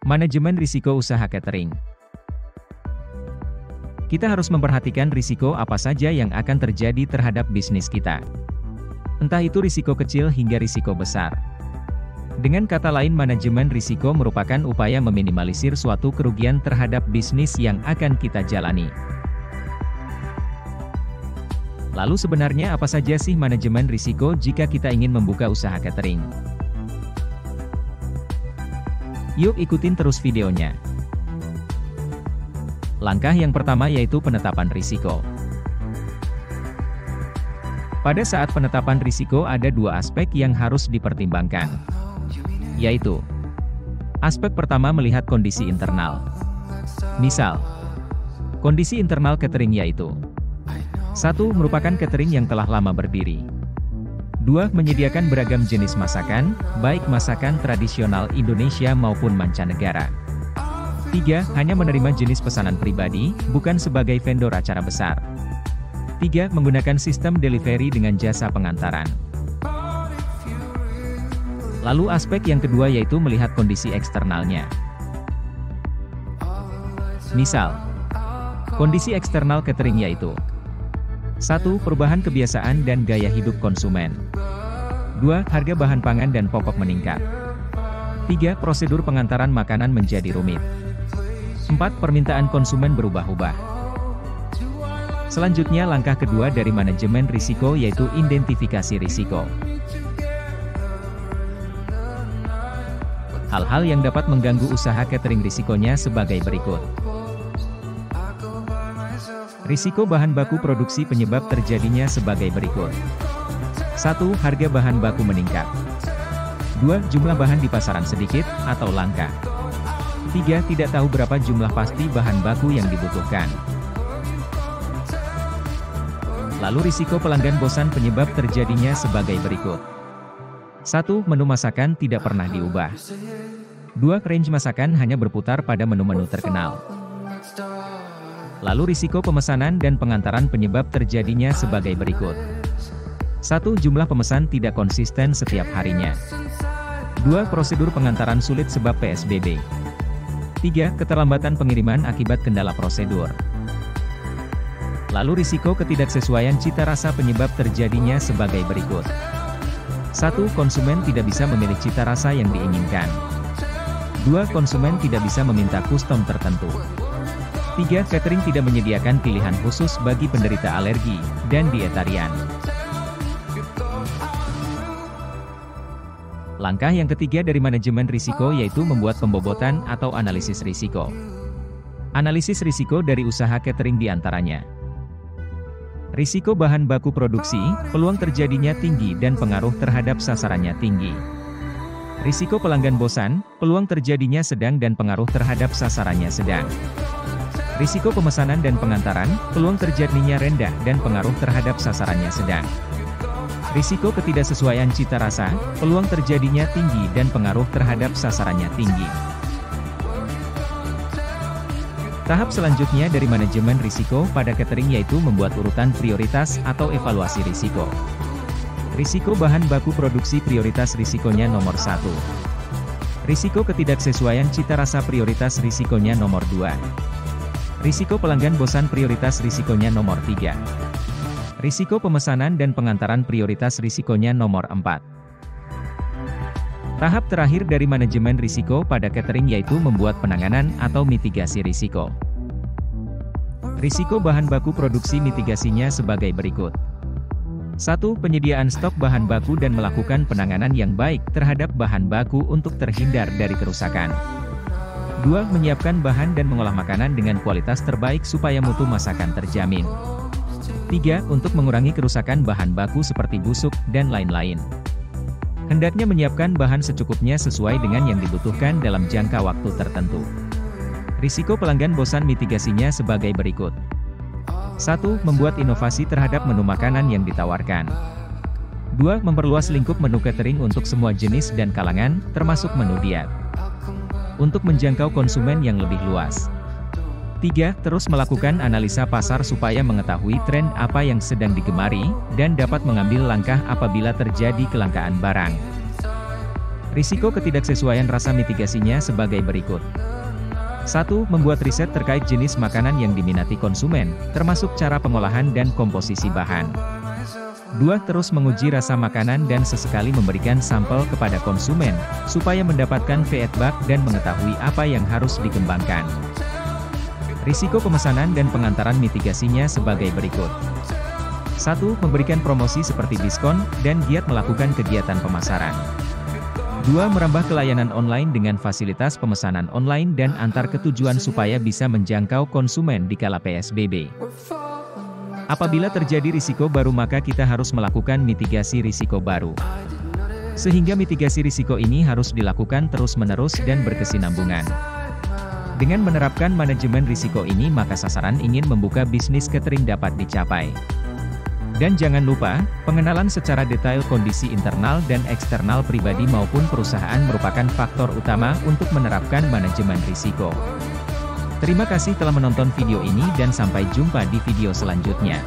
Manajemen risiko usaha catering. Kita harus memperhatikan risiko apa saja yang akan terjadi terhadap bisnis kita. Entah itu risiko kecil hingga risiko besar. Dengan kata lain, manajemen risiko merupakan upaya meminimalisir suatu kerugian terhadap bisnis yang akan kita jalani. Lalu sebenarnya apa saja sih manajemen risiko jika kita ingin membuka usaha catering? Yuk ikutin terus videonya. Langkah yang pertama yaitu penetapan risiko. Pada saat penetapan risiko ada dua aspek yang harus dipertimbangkan. Yaitu, aspek pertama melihat kondisi internal. Misal, kondisi internal catering yaitu 1. Merupakan catering yang telah lama berdiri. 2. Menyediakan beragam jenis masakan, baik masakan tradisional Indonesia maupun mancanegara. 3. Hanya menerima jenis pesanan pribadi, bukan sebagai vendor acara besar. 3. Menggunakan sistem delivery dengan jasa pengantaran. Lalu aspek yang kedua yaitu melihat kondisi eksternalnya. Misal, kondisi eksternal catering yaitu 1. Perubahan kebiasaan dan gaya hidup konsumen. 2. Harga bahan pangan dan pokok meningkat. 3. Prosedur pengantaran makanan menjadi rumit. 4. Permintaan konsumen berubah-ubah. Selanjutnya langkah kedua dari manajemen risiko yaitu identifikasi risiko. Hal-hal yang dapat mengganggu usaha catering risikonya sebagai berikut. Risiko bahan baku produksi penyebab terjadinya sebagai berikut. 1. Harga bahan baku meningkat. 2. Jumlah bahan di pasaran sedikit, atau langka. 3. Tidak tahu berapa jumlah pasti bahan baku yang dibutuhkan. Lalu risiko pelanggan bosan penyebab terjadinya sebagai berikut. 1. Menu masakan tidak pernah diubah. 2. Range masakan hanya berputar pada menu-menu terkenal. Lalu risiko pemesanan dan pengantaran penyebab terjadinya sebagai berikut. 1. Jumlah pemesan tidak konsisten setiap harinya. 2. Prosedur pengantaran sulit sebab PSBB. 3. Keterlambatan pengiriman akibat kendala prosedur. Lalu risiko ketidaksesuaian cita rasa penyebab terjadinya sebagai berikut. 1. Konsumen tidak bisa memilih cita rasa yang diinginkan. 2. Konsumen tidak bisa meminta custom tertentu. 3. Catering tidak menyediakan pilihan khusus bagi penderita alergi dan dietarian. Langkah yang ketiga dari manajemen risiko yaitu membuat pembobotan atau analisis risiko. Analisis risiko dari usaha catering diantaranya. Risiko bahan baku produksi, peluang terjadinya tinggi dan pengaruh terhadap sasarannya tinggi. Risiko pelanggan bosan, peluang terjadinya sedang dan pengaruh terhadap sasarannya sedang. Risiko pemesanan dan pengantaran, peluang terjadinya rendah dan pengaruh terhadap sasarannya sedang. Risiko ketidaksesuaian cita rasa, peluang terjadinya tinggi dan pengaruh terhadap sasarannya tinggi. Tahap selanjutnya dari manajemen risiko pada catering yaitu membuat urutan prioritas atau evaluasi risiko. Risiko bahan baku produksi prioritas risikonya nomor 1. Risiko ketidaksesuaian cita rasa prioritas risikonya nomor 2. Risiko pelanggan bosan prioritas risikonya nomor 3. Risiko pemesanan dan pengantaran prioritas risikonya nomor 4. Tahap terakhir dari manajemen risiko pada catering yaitu membuat penanganan atau mitigasi risiko. Risiko bahan baku produksi mitigasinya sebagai berikut. 1. Penyediaan stok bahan baku dan melakukan penanganan yang baik terhadap bahan baku untuk terhindar dari kerusakan. 2. Menyiapkan bahan dan mengolah makanan dengan kualitas terbaik supaya mutu masakan terjamin. 3. Untuk mengurangi kerusakan bahan baku seperti busuk dan lain-lain. Hendaknya menyiapkan bahan secukupnya sesuai dengan yang dibutuhkan dalam jangka waktu tertentu. Risiko pelanggan bosan mitigasinya sebagai berikut. 1. Membuat inovasi terhadap menu makanan yang ditawarkan. 2. Memperluas lingkup menu catering untuk semua jenis dan kalangan, termasuk menu diet. Untuk menjangkau konsumen yang lebih luas. 3. Terus melakukan analisa pasar supaya mengetahui tren apa yang sedang digemari, dan dapat mengambil langkah apabila terjadi kelangkaan barang. Risiko ketidaksesuaian rasa mitigasinya sebagai berikut. 1. Membuat riset terkait jenis makanan yang diminati konsumen, termasuk cara pengolahan dan komposisi bahan. 2. Terus menguji rasa makanan dan sesekali memberikan sampel kepada konsumen, supaya mendapatkan feedback dan mengetahui apa yang harus dikembangkan. Risiko pemesanan dan pengantaran mitigasinya sebagai berikut. 1. Memberikan promosi seperti diskon, dan giat melakukan kegiatan pemasaran. 2. Merambah ke layanan online dengan fasilitas pemesanan online dan antar ketujuan supaya bisa menjangkau konsumen di kala PSBB. Apabila terjadi risiko baru maka kita harus melakukan mitigasi risiko baru. Sehingga mitigasi risiko ini harus dilakukan terus-menerus dan berkesinambungan. Dengan menerapkan manajemen risiko ini maka sasaran ingin membuka bisnis catering dapat dicapai. Dan jangan lupa, pengenalan secara detail kondisi internal dan eksternal pribadi maupun perusahaan merupakan faktor utama untuk menerapkan manajemen risiko. Terima kasih telah menonton video ini dan sampai jumpa di video selanjutnya.